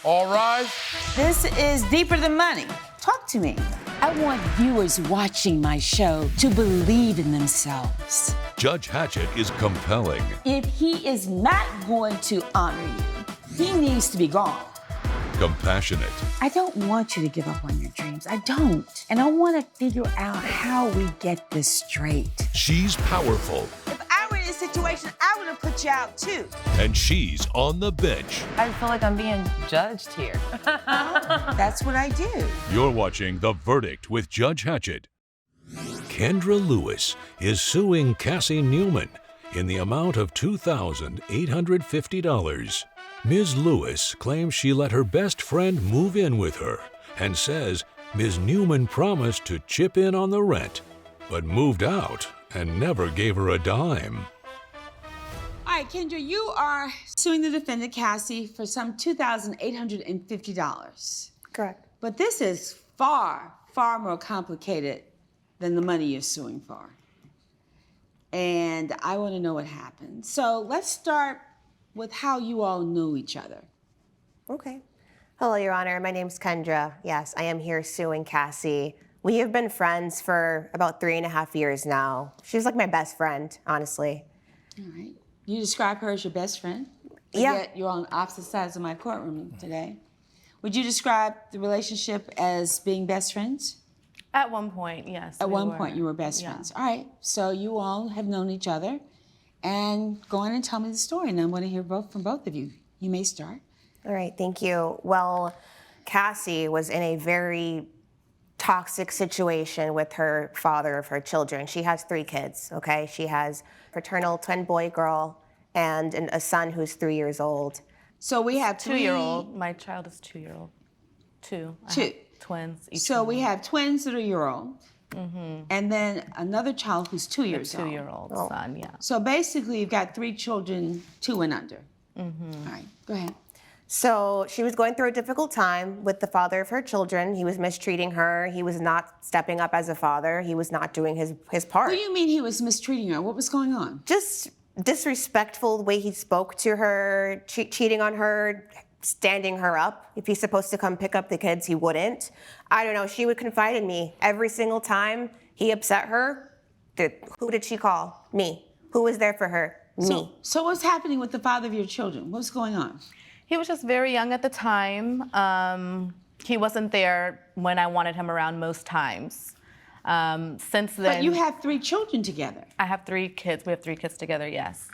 All rise. This is Deeper Than Money. Talk to me. I want viewers watching my show to believe in themselves. Judge Hatchett is compelling. If he is not going to honor you, he needs to be gone. Compassionate. I don't want you to give up on your dreams. I don't. And I want to figure out how we get this straight. She's powerful. If I were in this situation, I would have put you out too. And she's on the bench. I feel like I'm being judged here. That's what I do. You're watching The Verdict with Judge Hatchett. Kendra Lewis is suing Cassie Newman in the amount of $2,850. Ms. Lewis claims she let her best friend move in with her and says Ms. Newman promised to chip in on the rent, but moved out and never gave her a dime. All right, Kendra, you are suing the defendant, Cassie, for some $2,850. Correct. But this is far, far more complicated than the money you're suing for. And I want to know what happened. So let's start with how you all knew each other. Okay. Hello, Your Honor. My name's Kendra. Yes, I am here suing Cassie. We have been friends for about 3.5 years now. She's like my best friend, honestly. All right. You describe her as your best friend? But Yeah. Yet you're on opposite sides of my courtroom today. Would you describe the relationship as being best friends? At one point, yes. At we one were. point, you were best Yeah. friends. All right. So you all have known each other. And go on and tell me the story, and I want to hear from both of you. You may start. All right, thank you. Well, Cassie was in a very toxic situation with her father of her children. She has 3 kids, okay? She has fraternal twin boy girl and a son who's 3 years old. So we have 2-year-old. My child is 2-year-old. Two. I have twins. Each So one. we have twins that are a year old, and then another child who's 2 years old. 2-year-old son, yeah. So basically, you've got 3 children, 2 and under. All right, go ahead. So she was going through a difficult time with the father of her children. He was mistreating her. He was not stepping up as a father. He was not doing his part. What do you mean he was mistreating her? What was going on? Just disrespectful the way he spoke to her, cheating on her, standing her up. If he's supposed to come pick up the kids, he wouldn't. I don't know. She would confide in me every single time he upset her. Who did she call? Me. Who was there for her? Me. So what's happening with the father of your children? What's going on? He was just very young at the time. He wasn't there when I wanted him around most times. Since then... But you have 3 children together. I have 3 kids. We have 3 kids together, yes.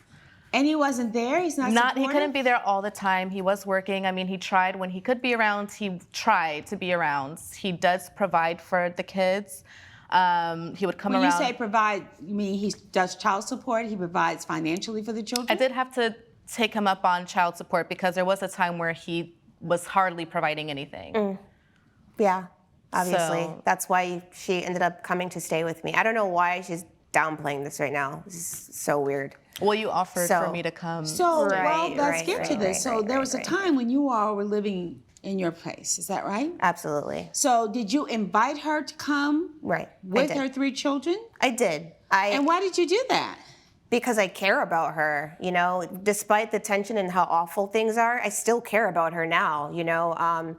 And he wasn't there? He's not He supportive? couldn't be there all the time. He was working. I mean, he tried when he could be around. He tried to be around. He does provide for the kids. He would come When around. you say provide, you mean he does child support? He provides financially for the children? I did have to take him up on child support because there was a time where he was hardly providing anything. Yeah, obviously. So- That's why she ended up coming to stay with me. I don't know why she's downplaying this right now. This is so weird. Well, you offered So- for me to come. So, well, Right, let's right, get to right, this. right, So there right, was a right. time when you all were living in your place. Is that right? Absolutely. So did you invite her to come Right. with I did. her 3 children? I did. And why did you do that? Because I care about her, you know, despite the tension and how awful things are, I still care about her now, you know.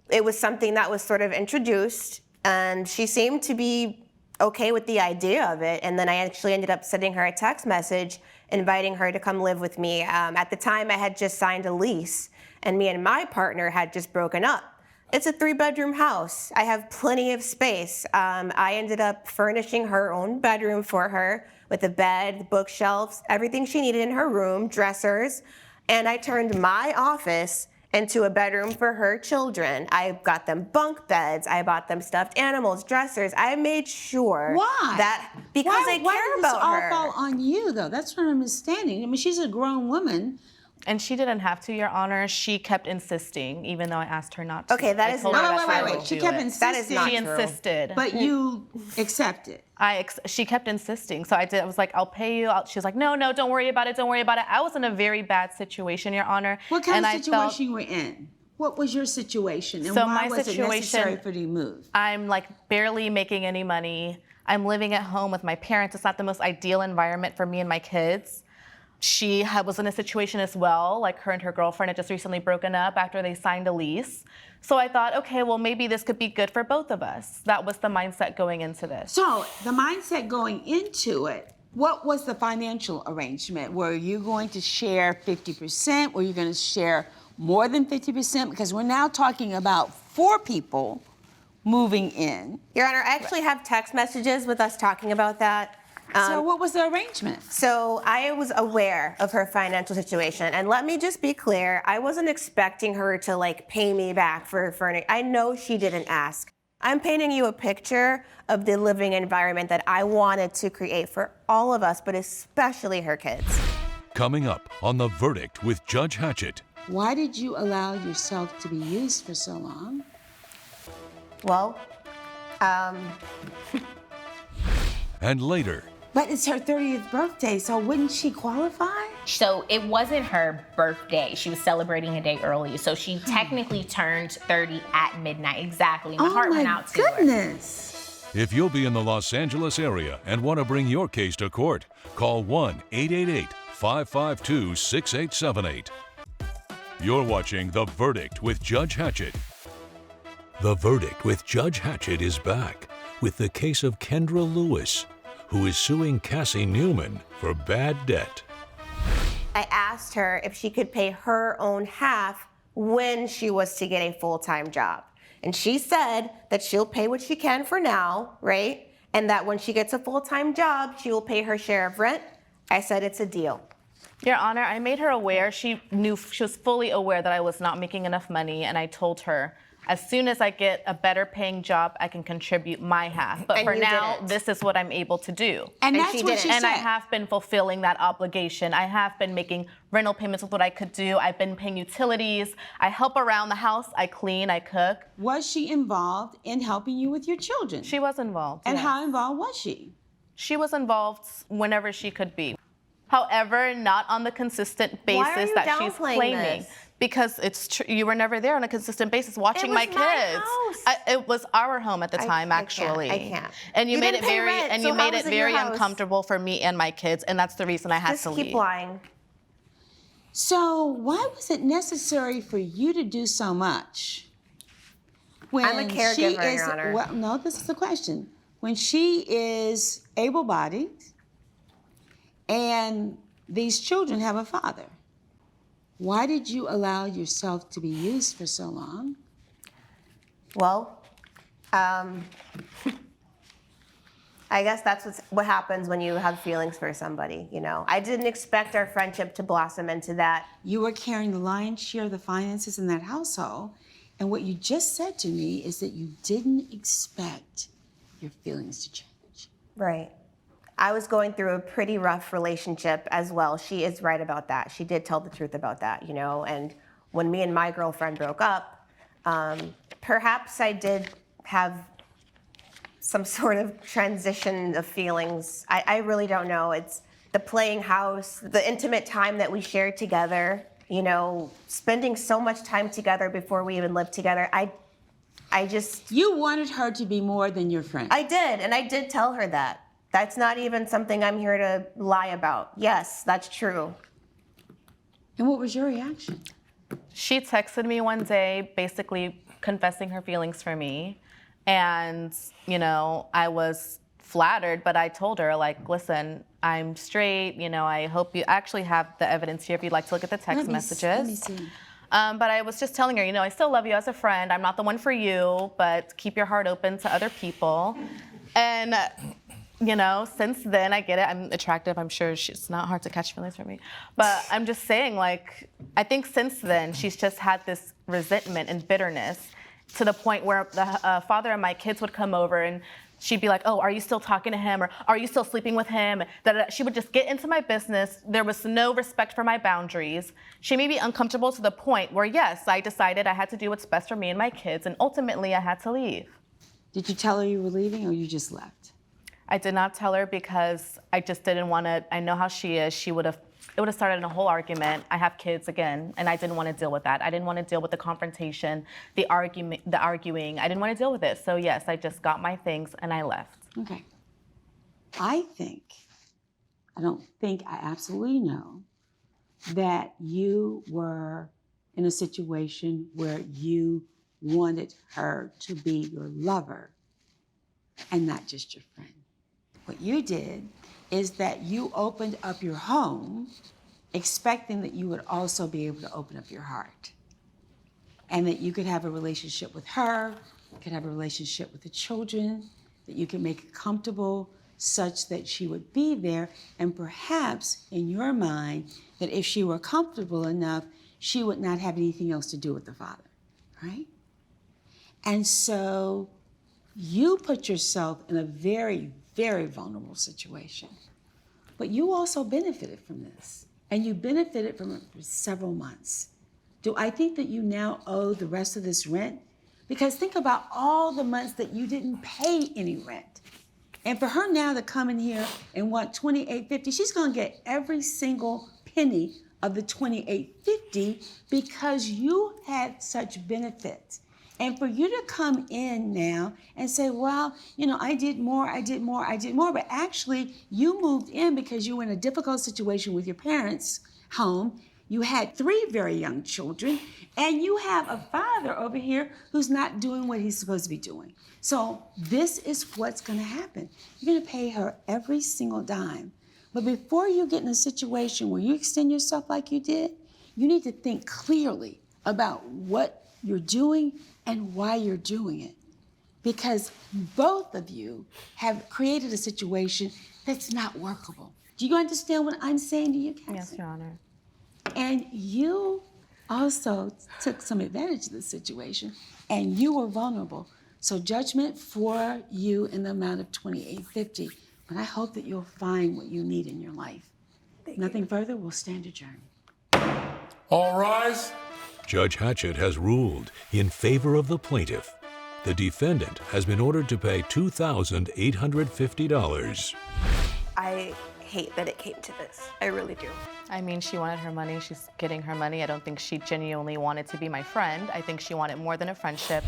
It was something that was sort of introduced, and she seemed to be okay with the idea of it. And then I actually ended up sending her a text message inviting her to come live with me. At the time, I had just signed a lease, and me and my partner had just broken up. It's a 3-bedroom house. I have plenty of space. I ended up furnishing her own bedroom for her with a bed, bookshelves, everything she needed in her room, dressers. And I turned my office into a bedroom for her children. I got them bunk beds. I bought them stuffed animals, dressers. I made sure Why? that because I why care did this about all her. fall on you, though? That's what I'm understanding. I mean, she's a grown woman. And she didn't have to, Your Honor. She kept insisting, even though I asked her not to. Okay, that I is told not her true. that's why I Wait. would She do kept it. insisting. That is not She true. insisted. But you accepted. She kept insisting. So I was like, I'll pay you. She was like, no, don't worry about it. Don't worry about it. I was in a very bad situation, Your Honor. What kind and of I situation you were in? What was your situation? And So why my was it necessary situation- for you to move? I'm like barely making any money. I'm living at home with my parents. It's not the most ideal environment for me and my kids. was in a situation as well, like her and her girlfriend had just recently broken up after they signed a lease. So I thought, okay, well, maybe this could be good for both of us. That was the mindset going into this. So the mindset going into it, what was the financial arrangement? Were you going to share 50%? Were you going to share more than 50%? Because we're now talking about 4 people moving in. Your Honor, I actually have text messages with us talking about that. So what was the arrangement? So I was aware of her financial situation, and let me just be clear, I wasn't expecting her to like pay me back for furniture. I know she didn't ask. I'm painting you a picture of the living environment that I wanted to create for all of us, but especially her kids. Coming up on The Verdict with Judge Hatchett. Why did you allow yourself to be used for so long? Well, And later, But it's her 30th birthday, so wouldn't she qualify? So it wasn't her birthday. She was celebrating a day early. So she technically turned 30 at midnight. Exactly. My heart went out to her. Oh my goodness. if you'll be in the Los Angeles area and want to bring your case to court, call 1-888-552-6878. You're watching The Verdict with Judge Hatchett. The Verdict with Judge Hatchett is back with the case of Kendra Lewis, who is suing Cassie Newman for bad debt. I asked her if she could pay her own half when she was to get a full-time job. And she said that she'll pay what she can for now, right? And that when she gets a full-time job, she will pay her share of rent. I said it's a deal. Your Honor, I made her aware. She was fully aware that I was not making enough money, and I told her, as soon as I get a better paying job, I can contribute my half. But And for you now, didn't. this is what I'm able to do. And And that's she what didn't. she And said. I have been fulfilling that obligation. I have been making rental payments with what I could do. I've been paying utilities. I help around the house. I clean, I cook. Was she involved in helping you with your children? She was involved. And yes. how involved was she? She was involved whenever she could be. However, not on the consistent basis Why are you that she's downplaying claiming. this? Because it's true. You were never there on a consistent basis watching It my was my kids. house. It was our home at the time, I can't. actually. I can't. And you, You made didn't it pay very rent, and so you how made was it it your very house? uncomfortable for me and my kids, and that's the reason I had Just to keep leave. lying. So why was it necessary for you to do so much? When I'm a caregiver, she is, Your Honor. Well, no, this is the question. When she is able-bodied and these children have a father, why did you allow yourself to be used for so long? Well, I guess that's what happens when you have feelings for somebody, you know. I didn't expect our friendship to blossom into that. You were carrying the lion's share of the finances in that household, and what you just said to me is that you didn't expect your feelings to change. Right. I was going through a pretty rough relationship as well. She is right about that. She did tell the truth about that, you know. And when me and my girlfriend broke up, perhaps I did have some sort of transition of feelings. I really don't know. It's the playing house, the intimate time that we shared together, you know, spending so much time together before we even lived together. I just... You wanted her to be more than your friend. I did, and I did tell her that. That's not even something I'm here to lie about. Yes, that's true. And what was your reaction? She texted me one day basically confessing her feelings for me. And, you know, I was flattered, but I told her, like, listen, I'm straight. You know, I hope you actually have the evidence here if you'd like to look at the text messages. Let me see. But I was just telling her, you know, I still love you as a friend. I'm not the one for you, but keep your heart open to other people. And, you know, since then, I get it. I'm attractive. I'm sure it's not hard to catch feelings for me. But I'm just saying, like, I think since then, she's just had this resentment and bitterness to the point where the father of my kids would come over and she'd be like, oh, are you still talking to him? Or are you still sleeping with him? That she would just get into my business. There was no respect for my boundaries. She made me uncomfortable to the point where, yes, I decided I had to do what's best for me and my kids, and ultimately I had to leave. Did you tell her you were leaving or you just left? I did not tell her because I just didn't want to. I know how she is. It would have started a whole argument. I have kids again, and I didn't want to deal with that. I didn't want to deal with the confrontation, the arguing. I didn't want to deal with it. So yes, I just got my things and I left. Okay. I don't think, I absolutely know that you were in a situation where you wanted her to be your lover and not just your friend. What you did is that you opened up your home expecting that you would also be able to open up your heart and that you could have a relationship with her, could have a relationship with the children, that you could make it comfortable such that she would be there, and perhaps in your mind that if she were comfortable enough, she would not have anything else to do with the father, right? And so you put yourself in a very, very vulnerable situation. But you also benefited from this, and you benefited from it for several months. Do I think that you now owe the rest of this rent? Because think about all the months that you didn't pay any rent. And for her now to come in here and want $28.50, she's gonna get every single penny of the $28.50 because you had such benefits. And for you to come in now and say, well, you know, I did more, but actually you moved in because you were in a difficult situation with your parents' home. You had 3 very young children, and you have a father over here who's not doing what he's supposed to be doing. So this is what's gonna happen. You're gonna pay her every single dime. But before you get in a situation where you extend yourself like you did, you need to think clearly about what you're doing and why you're doing it. Because both of you have created a situation that's not workable. Do you understand what I'm saying to you, Cassie? Yes, Your Honor. And you also took some advantage of the situation, and you were vulnerable. So judgment for you in the amount of $28.50. But I hope that you'll find what you need in your life. Nothing further, we'll stand adjourned. All rise. Judge Hatchett has ruled in favor of the plaintiff. The defendant has been ordered to pay $2,850. I hate that it came to this. I really do. I mean, she wanted her money. She's getting her money. I don't think she genuinely wanted to be my friend. I think she wanted more than a friendship.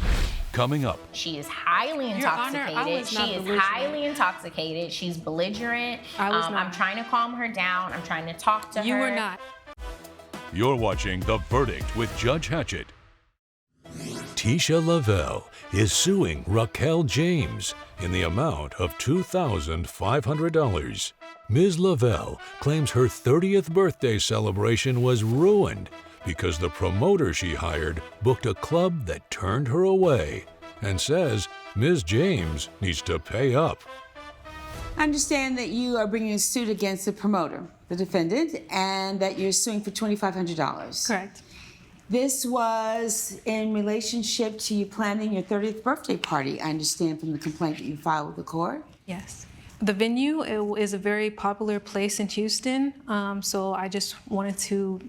Coming up, She is highly Your Honor, intoxicated. I was not She is belligerent. highly intoxicated. She's belligerent. I was not. I'm trying to calm her down. I'm trying to talk to her. You were not. you're watching The Verdict with Judge Hatchett. Tisha Lavelle is suing Raquel James in the amount of $2,500. Ms. Lavelle claims her 30th birthday celebration was ruined because the promoter she hired booked a club that turned her away, and says Ms. James needs to pay up. I understand that you are bringing a suit against the promoter, the defendant, and that you're suing for $2,500. Correct. This was in relationship to you planning your 30th birthday party, I understand from the complaint that you filed with the court. Yes. The venue is a very popular place in Houston, so I just wanted to,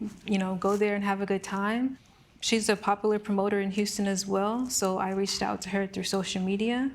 go there and have a good time. She's a popular promoter in Houston as well, so I reached out to her through social media.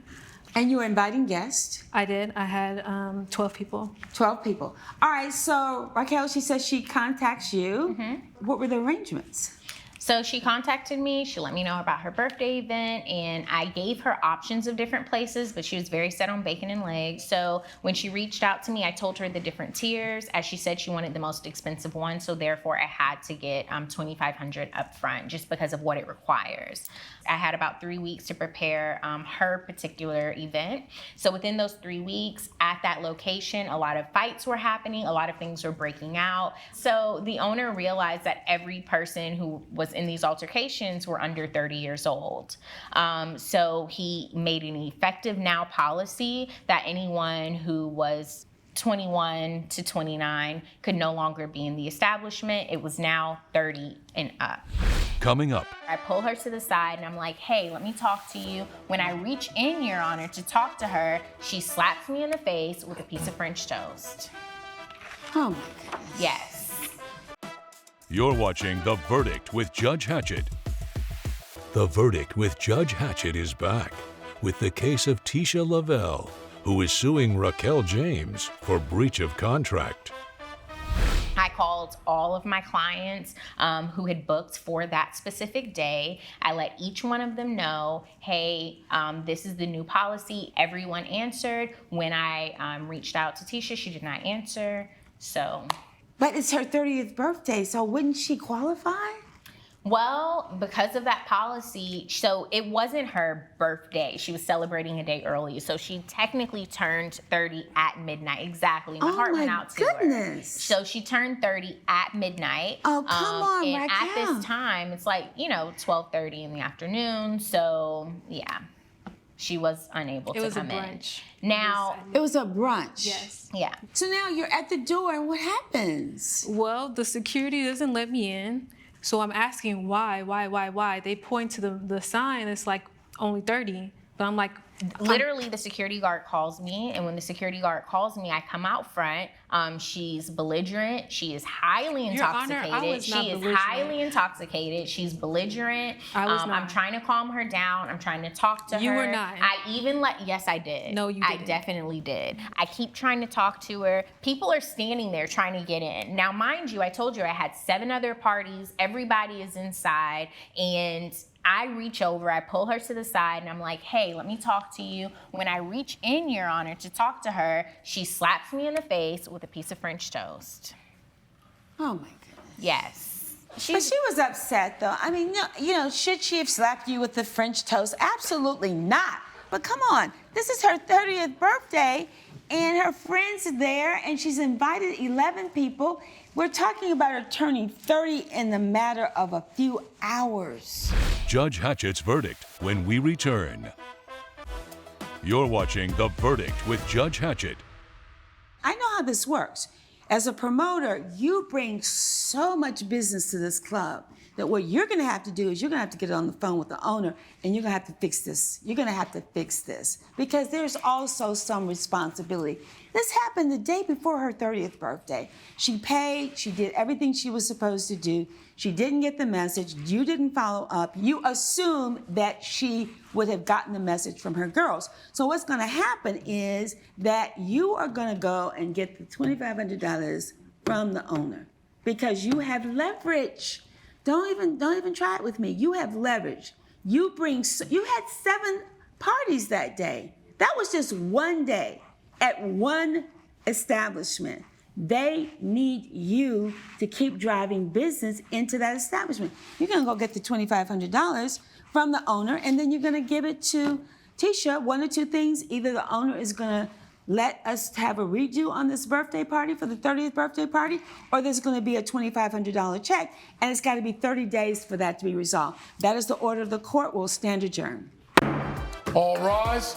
And you were inviting guests? I did. I had 12 people. 12 people. All right, so Raquel, she says she contacts you. What were the arrangements? So she contacted me, she let me know about her birthday event, and I gave her options of different places, but she was very set on bacon and legs. So when she reached out to me, I told her the different tiers. As she said, she wanted the most expensive one, so therefore I had to get $2,500 up front just because of what it requires. I had about 3 weeks to prepare her particular event. So within those 3 weeks at that location, a lot of fights were happening, a lot of things were breaking out. So the owner realized that every person who was in these altercations were under 30 years old. So he made an effective now policy that anyone who was 21 to 29 could no longer be in the establishment. It was now 30 and up. Coming up, I pull her to the side and I'm like, hey, let me talk to you. When I reach in, Your Honor, to talk to her, she slaps me in the face with a piece of French toast. Oh my goodness. Yes. you're watching The Verdict with Judge Hatchett. The Verdict with Judge Hatchett is back with the case of Tisha Lavelle, who is suing Raquel James for breach of contract. I called all of my clients who had booked for that specific day. I let each one of them know, hey, this is the new policy. Everyone answered. When I reached out to Tisha, she did not answer. So But it's her 30th birthday, so wouldn't she qualify? Well, because of that policy, so it wasn't her birthday. She was celebrating a day early. So she technically turned 30 at midnight. Exactly. My heart went out to her. So she turned 30 at midnight. Oh, come on, and Raquel. at this time, it's like, 12:30 in the afternoon. So, yeah, she was unable to come in. It was a brunch. Now, It was a brunch. Yes. yeah. So now you're at the door, and what happens? Well, the security doesn't let me in. So I'm asking why? They point to the sign. It's like only 30. But I'm like, Literally, the security guard calls me, and when the security guard calls me, I come out front. She's belligerent. She is highly Your Honor, intoxicated. I was not She is belligerent. highly intoxicated. She's belligerent. I was I'm not. trying to calm her down. I'm trying to talk to her. You were not. Yes, I did. No, you I didn't. definitely did. I keep trying to talk to her. People are standing there trying to get in. Now, mind you, I told you I had 7 other parties. Everybody is inside, and I reach over, I pull her to the side, and I'm like, hey, let me talk to you. When I reach in, Your Honor, to talk to her, she slaps me in the face with a piece of French toast. Oh, my goodness. Yes. But she was upset, though. I mean, should she have slapped you with the French toast? Absolutely not. But come on, this is her 30th birthday, and her friends are there, and she's invited 11 people. We're talking about her turning 30 in the matter of a few hours. Judge Hatchett's verdict when we return. You're watching The Verdict with Judge Hatchett. I know how this works. As a promoter, you bring so much business to this club that what you're going to have to do is you're going to have to get on the phone with the owner, and you're going to have to fix this. You're going to have to fix this because there's also some responsibility. This happened the day before her 30th birthday. She paid, she did everything she was supposed to do. She didn't get the message. You didn't follow up. You assume that she would have gotten the message from her girls. So what's going to happen is that you are going to go and get the $2,500 from the owner because you have leverage. Don't even try it with me. You have leverage. You had 7 parties that day. That was just one day at one establishment. They need you to keep driving business into that establishment. You're gonna go get the $2,500 from the owner, and then you're gonna give it to Tisha. One or two things: either the owner is gonna let us have a redo on this birthday party for the 30th birthday party, or there's gonna be a $2,500 check, and it's gotta be 30 days for that to be resolved. That is the order of the court. We'll stand adjourned. All rise.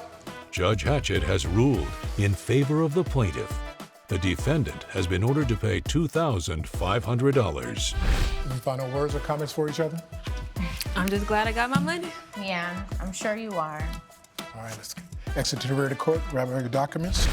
Judge Hatchett has ruled in favor of the plaintiff. The defendant has been ordered to pay $2,500. Any final words or comments for each other? I'm just glad I got my money. Yeah, I'm sure you are. All right, let's exit to the rear of the court, grab your documents.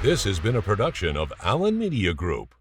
This has been a production of Allen Media Group.